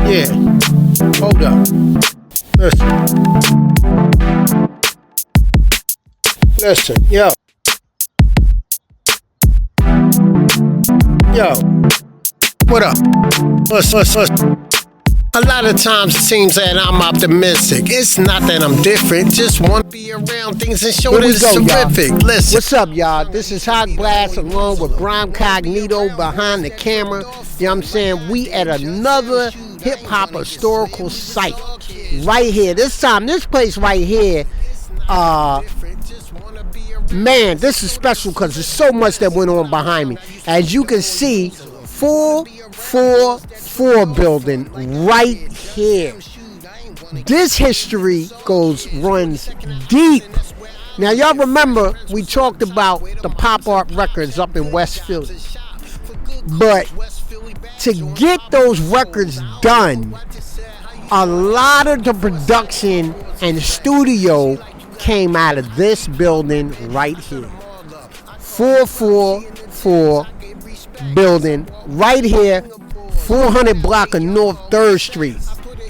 Yeah, hold up. Listen, yo. Yo, what up? Listen. A lot of times it seems that I'm optimistic. It's not that I'm different, just want to be around things and show that it's terrific. Y'all. Listen. What's up, y'all? This is Hot Blast along with Brian Cognito behind the camera. You know what I'm saying? We at another hip-hop historical site right here. This time, this place right here, man, this is special because there's so much that went on behind me. As you can see, 444 building right here. This history runs deep. Now y'all remember we talked about the pop art records up in West Philly. But to get those records done, a lot of the production and studio came out of this building right here. 444 building right here, 400 block of North 3rd Street.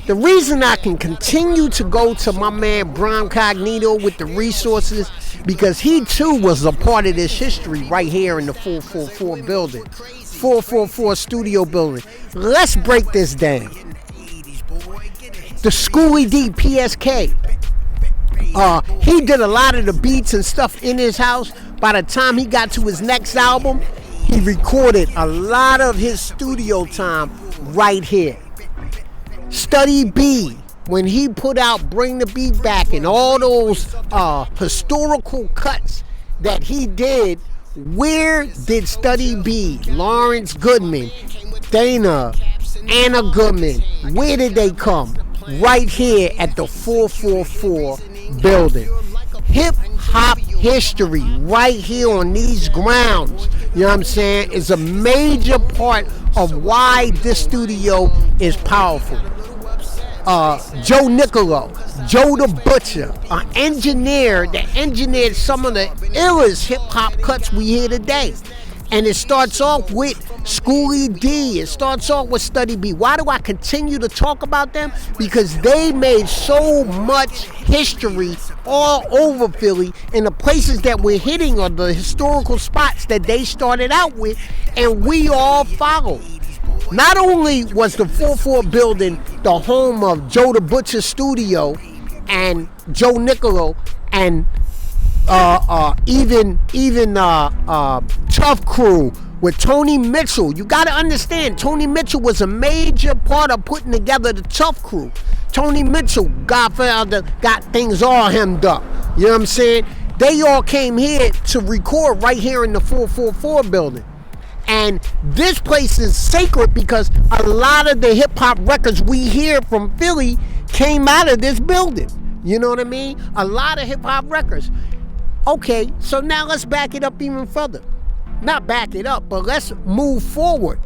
The reason I can continue to go to my man Brian Cognito with the resources, because he too was a part of this history right here in the 444 building, 444 studio building. Let's break this down. The Schoolie D PSK. He did a lot of the beats and stuff in his house. By the time he got to his next album, he recorded a lot of his studio time right here. Study B, when he put out Bring the Beat Back and all those historical cuts that he did, where did Study B, Lawrence Goodman, Dana, Anna Goodman, where did they come? Right here at the 444 building. Hip hop history right here on these grounds, you know what I'm saying, is a major part of why this studio is powerful. Joe Nicolo, Joe the Buthcher, an engineer that engineered some of the illest hip hop cuts we hear today. And it starts off with Schoolie D. It starts off with Study B. Why do I continue to talk about them? Because they made so much history all over Philly, and the places that we're hitting are the historical spots that they started out with, and we all followed. Not only was the 44 building the home of Joe the Buthcher studio and Joe Nicolo and even Tough Crew with Tony Mitchell. You got to understand, Tony Mitchell was a major part of putting together the Tough Crew. Tony Mitchell, Godfather, got things all hemmed up. You know what I'm saying? They all came here to record right here in the 444 building. And this place is sacred because a lot of the hip-hop records we hear from Philly came out of this building. You know what I mean? A lot of hip-hop records. Okay, so now let's back it up even further. Not back it up, but let's move forward.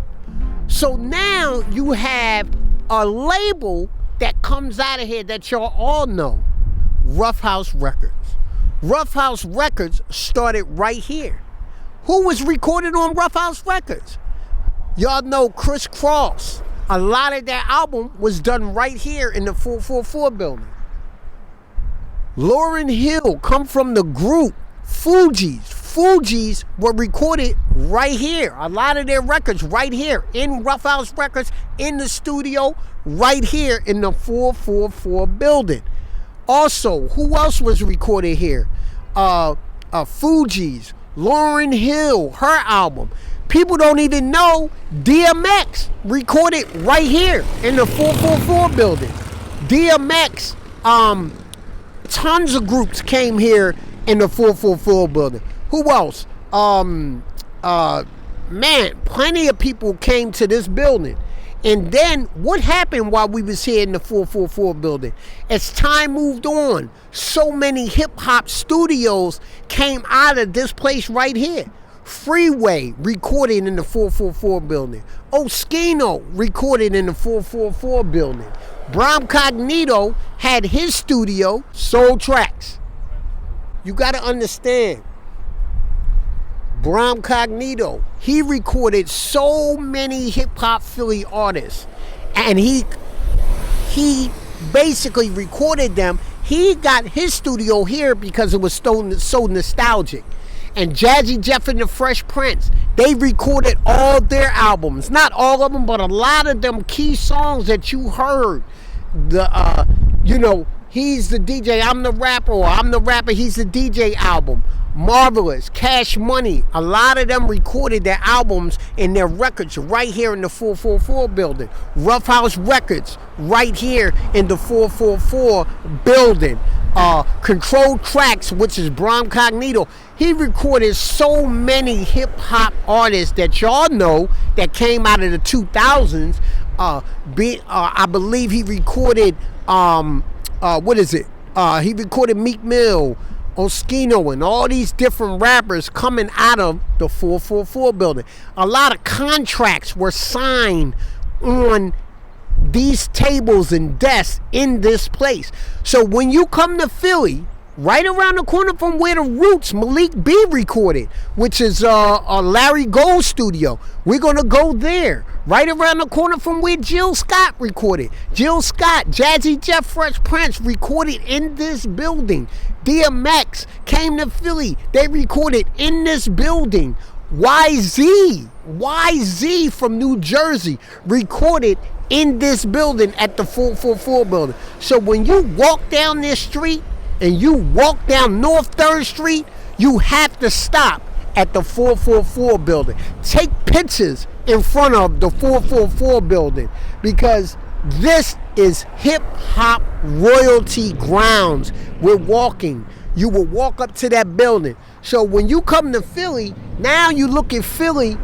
So now you have a label that comes out of here that y'all all know, Rough House Records. Rough House Records started right here. Who was recorded on Rough House Records? Y'all know Criss Cross. A lot of their album was done right here in the 444 building. Lauryn Hill come from the group Fugees. Fugees were recorded right here. A lot of their records right here in Rough House Records, in the studio, right here in the 444 building. Also, who else was recorded here? Fugees, Lauryn Hill, her album. People don't even know DMX recorded right here in the 444 building. DMX, tons of groups came here in the 444 building. Who else? Man, plenty of people came to this building. And then what happened while we was here in the 444 building? As time moved on, so many hip hop studios came out of this place right here. Freeway recorded in the 444 building. Oskino recorded in the 444 building. Brian Cognito had his studio, Soul Tracks. You got to understand, Brian Cognito, he recorded so many hip-hop Philly artists, and he he basically recorded them. He got his studio here because it was so nostalgic. And Jazzy Jeff and the Fresh Prince, they recorded all their albums. Not all of them, but a lot of them key songs that you heard. He's the DJ, I'm the rapper, or I'm the rapper, he's the DJ album. Marvelous, Cash Money, a lot of them recorded their albums and their records right here in the 444 building. Rough House Records right here in the 444 building. Control Tracks, which is Brom Cognito, he recorded so many hip-hop artists that y'all know that came out of the 2000s. I believe he recorded he recorded Meek Mill, Oskino, and all these different rappers coming out of the 444 building. A lot of contracts were signed on these tables and desks in this place. So when you come to Philly, right around the corner from where the Roots, Malik B recorded, which is a Larry Gold studio, we're going to go there. Right around the corner from where Jill Scott recorded. Jill Scott, Jazzy Jeff, Fresh Prince recorded in this building. DMX came to Philly. They recorded in this building. YZ from New Jersey recorded in this building at the 444 building. So when you walk down this street and you walk down North 3rd Street, you have to stop at the 444 building. Take pictures in front of the 444 building, because this is hip-hop royalty grounds. We're walking. You will walk up to that building. So when you come to Philly, now you look at Philly.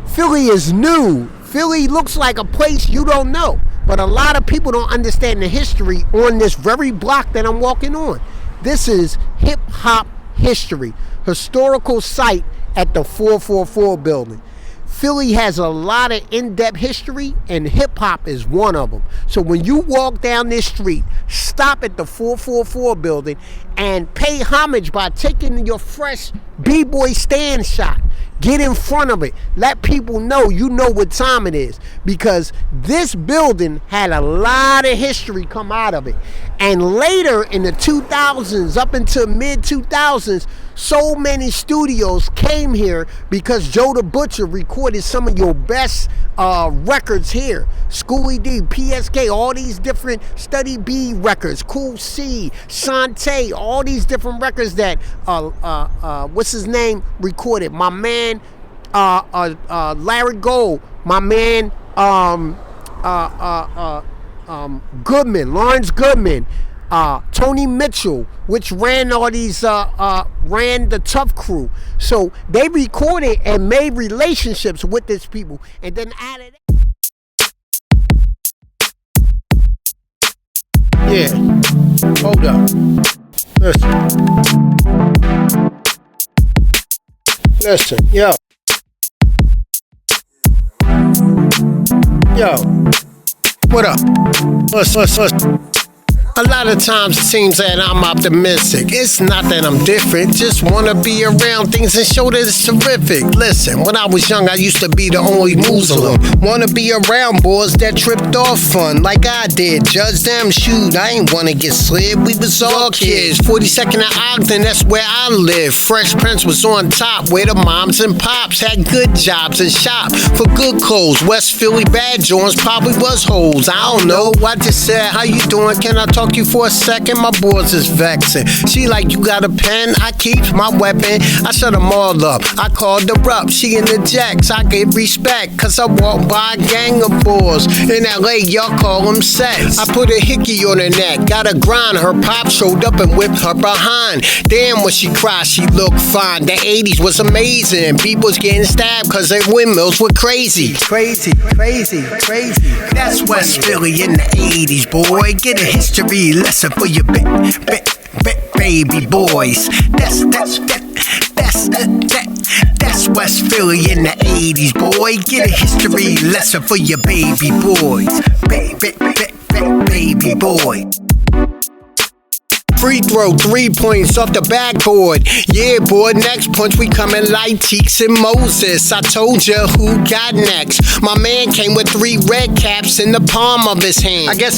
Philly is new. Philly looks like a place you don't know. But a lot of people don't understand the history on this very block that I'm walking on. This is hip-hop history. Historical site at the 444 building. Philly has a lot of in-depth history, and hip-hop is one of them. So when you walk down this street, stop at the 444 building and pay homage by taking your fresh B-boy stand shot. Get in front of it. Let people know you know what time it is, because this building had a lot of history come out of it. And later in the 2000s, up until mid-2000s, so many studios came here because Joe the Buthcher recorded some of your best records here. Schoolie D, PSK, all these different Study B records, Cool C, Shantae, all these different records that what's his name recorded. My man Larry Gold, my man Goodman, Lawrence Goodman, Tony Mitchell, which ran all these ran the Tough Crew. So they recorded and made relationships with these people, and then added. Yeah, hold up. Listen, yo, what up? Listen. A lot of times it seems that I'm optimistic. It's not that I'm different, just wanna be around things and show that it's terrific. Listen, when I was young, I used to be the only Muslim. Wanna be around boys that tripped off fun, like I did. Judge them, shoot, I ain't wanna get slid. We was all kids. 42nd and Ogden, that's where I live. Fresh Prince was on top, where the moms and pops had good jobs and shop for good clothes. West Philly bad joints probably was hoes. I don't know, I just said, how you doing? Can I talk you for a second? My boys is vexing. She like, you got a pen? I keep my weapon. I shut them all up. I called her up. She in the jacks. I give respect, cause I walk by a gang of boys. In LA, y'all call them sets. I put a hickey on her neck. Got a grind. Her pop showed up and whipped her behind. Damn, when she cried, she looked fine. The 80s was amazing. People's getting stabbed cause their windmills were crazy. Crazy. That's West Philly in the 80s, boy. Get a history lesson for your baby boys. That's West Philly in the 80s, boy. Get a history lesson for your baby boys. Baby boy. Free throw, 3 points off the backboard. Yeah, boy, next punch, we coming like Cheeks and Moses. I told ya who got next. My man came with 3 red caps in the palm of his hand. I guess